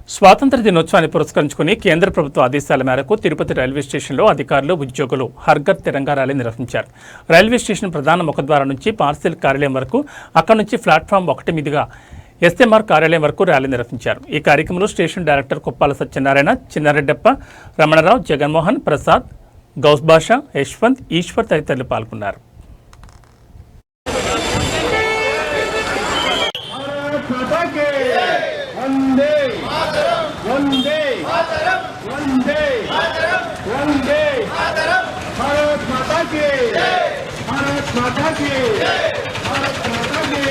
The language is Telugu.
స్వాతంత్ర దినోత్సవాన్ని పురస్కరించుకుని కేంద్ర ప్రభుత్వ ఆదేశాల మేరకు తిరుపతి రైల్వే స్టేషన్లో అధికారులు, ఉద్యోగులు హర్ఘర్ తిరంగా ర్యాలీ నిర్వహించారు. రైల్వే స్టేషన్ ప్రధాన ముఖద్వారం నుంచి పార్సిల్ కార్యాలయం వరకు, అక్కడి నుంచి ప్లాట్ఫామ్ 1 మీదుగా ఎస్ఎంఆర్ కార్యాలయం వరకు ర్యాలీ నిర్వహించారు. ఈ కార్యక్రమంలో స్టేషన్ డైరెక్టర్ కుప్పాల సత్యనారాయణ, చిన్నారెడ్డప్ప, రమణరావు, జగన్మోహన్, ప్రసాద్, గౌస్బాషా, యశ్వంత్, ఈశ్వర్ తదితరులు పాల్గొన్నారు. वंदे वंदे वंदे भारत माता की भारत माता की भारत माता की